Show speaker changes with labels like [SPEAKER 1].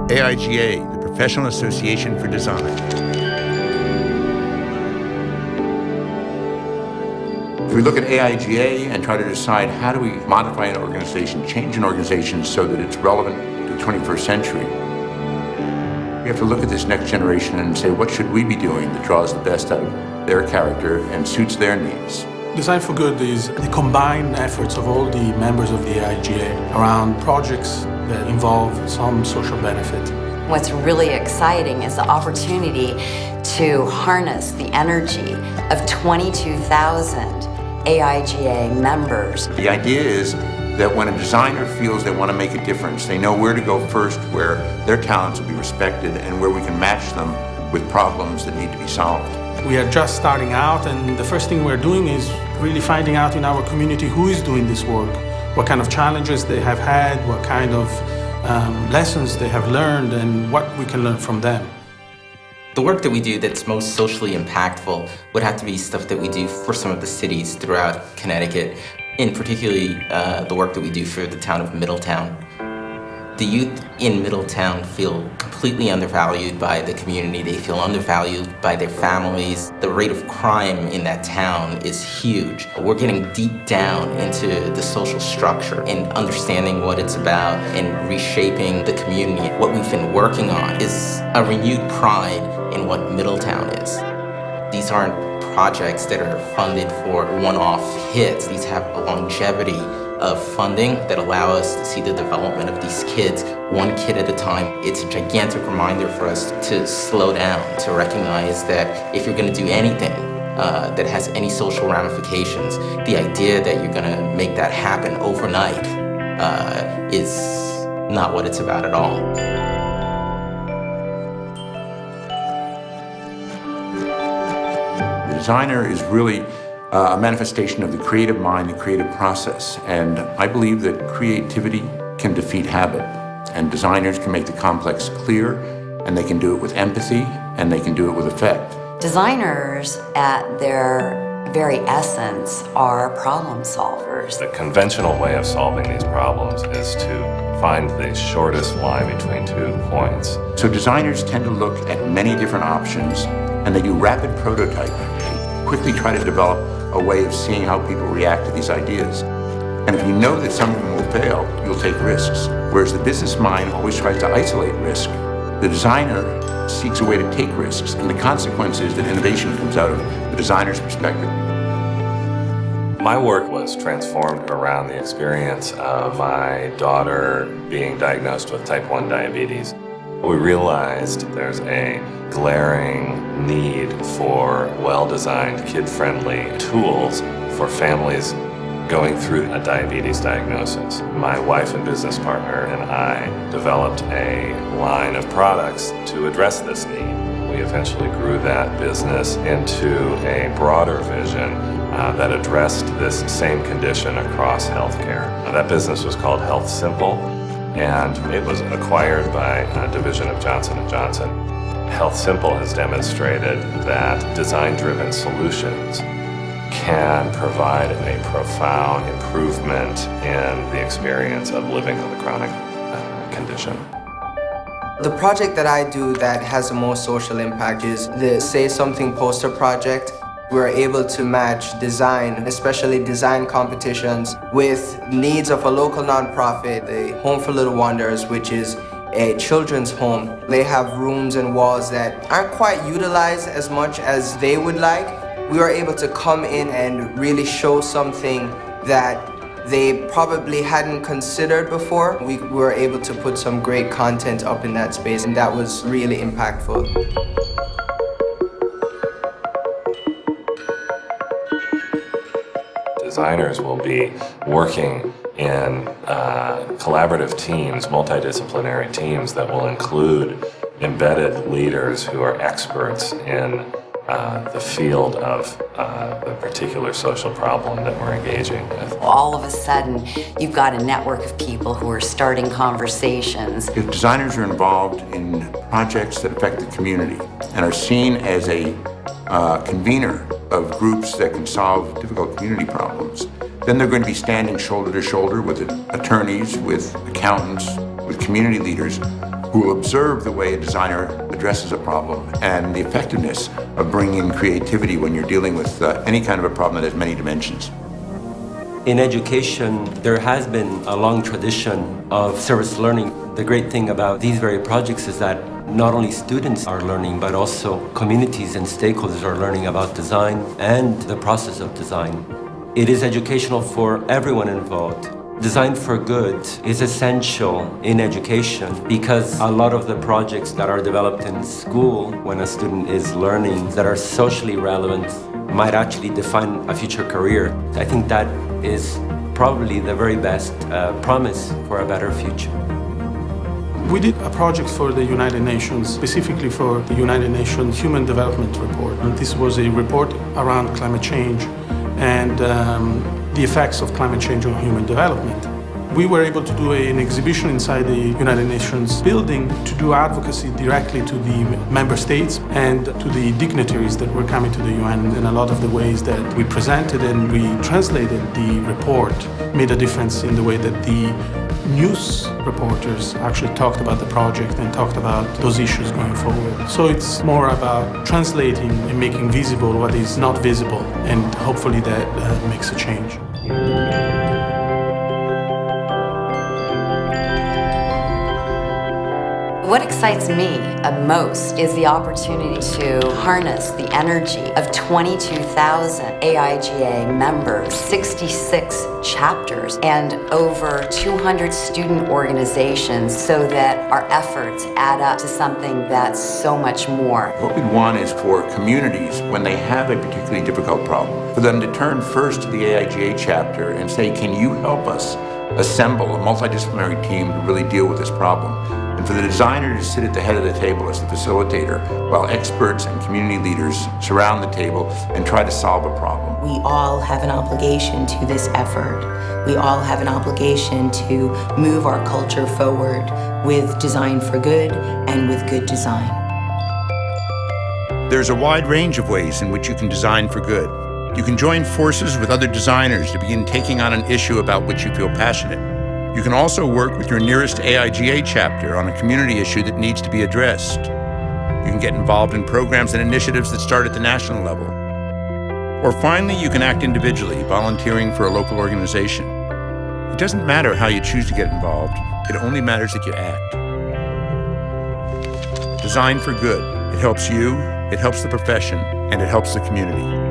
[SPEAKER 1] AIGA, the Professional Association for Design. If we look at AIGA and try to decide how do we modify an organization, change an organization so that it's relevant to the 21st century, we have to look at this next generation and say, what should we be doing that draws the best out of their character and suits their needs?
[SPEAKER 2] Design for Good is the combined efforts of all the members of the AIGA around projects that involve some social benefit.
[SPEAKER 3] What's really exciting is the opportunity to harness the energy of 22,000 AIGA members.
[SPEAKER 1] The idea is that when a designer feels they want to make a difference, they know where to go first, where their talents will be respected, and where we can match them with problems that need to be solved.
[SPEAKER 2] We are just starting out, and the first thing we're doing is really finding out in our community who is doing this work, what kind of challenges they have had, what kind of lessons they have learned, and what we can learn from them.
[SPEAKER 4] The work that we do that's most socially impactful would have to be stuff that we do for some of the cities throughout Connecticut, in particularly the work that we do for the town of Middletown. The youth in Middletown feel completely undervalued by the community. They feel undervalued by their families. The rate of crime in that town is huge. We're getting deep down into the social structure and understanding what it's about and reshaping the community. What we've been working on is a renewed pride in what Middletown is. These aren't projects that are funded for one-off hits. These have a longevity of funding that allow us to see the development of these kids, one kid at a time. It's a gigantic reminder for us to slow down, to recognize that if you're gonna do anything that has any social ramifications, the idea that you're gonna make that happen overnight is not what it's about at all.
[SPEAKER 1] The designer is really a manifestation of the creative mind, the creative process. And I believe that creativity can defeat habit. And designers can make the complex clear, and they can do it with empathy, and they can do it with effect.
[SPEAKER 3] Designers, at their very essence, are problem solvers.
[SPEAKER 5] The conventional way of solving these problems is to find the shortest line between 2 points.
[SPEAKER 1] So designers tend to look at many different options, and they do rapid prototyping. They quickly try to develop a way of seeing how people react to these ideas. And if you know that some of them will fail, you'll take risks. Whereas the business mind always tries to isolate risk. The designer seeks a way to take risks, and the consequence is that innovation comes out of the designer's perspective.
[SPEAKER 5] My work was transformed around the experience of my daughter being diagnosed with type 1 diabetes. We realized there's a glaring need for well-designed, kid-friendly tools for families going through a diabetes diagnosis. My wife and business partner and I developed a line of products to address this need. We eventually grew that business into a broader vision that addressed this same condition across healthcare. That business was called Health Simple, and it was acquired by a division of Johnson & Johnson. Health Simple has demonstrated that design-driven solutions can provide a profound improvement in the experience of living with a chronic condition.
[SPEAKER 6] The project that I do that has the most social impact is the Say Something poster project. We're able to match design, especially design competitions, with needs of a local nonprofit, the Home for Little Wonders, which is a children's home. They have rooms and walls that aren't quite utilized as much as they would like. We were able to come in and really show something that they probably hadn't considered before. We were able to put some great content up in that space, and that was really impactful.
[SPEAKER 5] Designers will be working in collaborative teams, multidisciplinary teams that will include embedded leaders who are experts in the field of the particular social problem that we're engaging with.
[SPEAKER 3] All of a sudden, you've got a network of people who are starting conversations.
[SPEAKER 1] If designers are involved in projects that affect the community and are seen as a convener of groups that can solve difficult community problems, then they're going to be standing shoulder to shoulder with attorneys, with accountants, with community leaders, who will observe the way a designer addresses a problem and the effectiveness of bringing in creativity when you're dealing with any kind of a problem that has many dimensions.
[SPEAKER 7] In education, there has been a long tradition of service learning. The great thing about these very projects is that not only students are learning, but also communities and stakeholders are learning about design and the process of design. It is educational for everyone involved. Design for Good is essential in education because a lot of the projects that are developed in school when a student is learning that are socially relevant might actually define a future career. I think that is probably the very best promise for a better future.
[SPEAKER 2] We did a project for the United Nations, specifically for the United Nations Human Development Report. And this was a report around climate change and the effects of climate change on human development. We were able to do an exhibition inside the United Nations building to do advocacy directly to the member states and to the dignitaries that were coming to the UN. And a lot of the ways that we presented and we translated the report made a difference in the way that the news reporters actually talked about the project and talked about those issues going forward. So it's more about translating and making visible what is not visible, and hopefully that makes a change.
[SPEAKER 3] What excites me most is the opportunity to harness the energy of 22,000 AIGA members, 66 chapters, and over 200 student organizations so that our efforts add up to something that's so much more.
[SPEAKER 1] What we'd want is for communities, when they have a particularly difficult problem, for them to turn first to the AIGA chapter and say, can you help us assemble a multidisciplinary team to really deal with this problem? And for the designer to sit at the head of the table as the facilitator, while experts and community leaders surround the table and try to solve a problem.
[SPEAKER 8] We all have an obligation to this effort. We all have an obligation to move our culture forward with design for good and with good design.
[SPEAKER 1] There's a wide range of ways in which you can design for good. You can join forces with other designers to begin taking on an issue about which you feel passionate. You can also work with your nearest AIGA chapter on a community issue that needs to be addressed. You can get involved in programs and initiatives that start at the national level. Or finally, you can act individually, volunteering for a local organization. It doesn't matter how you choose to get involved. It only matters that you act. Design for Good. It helps you, it helps the profession, and it helps the community.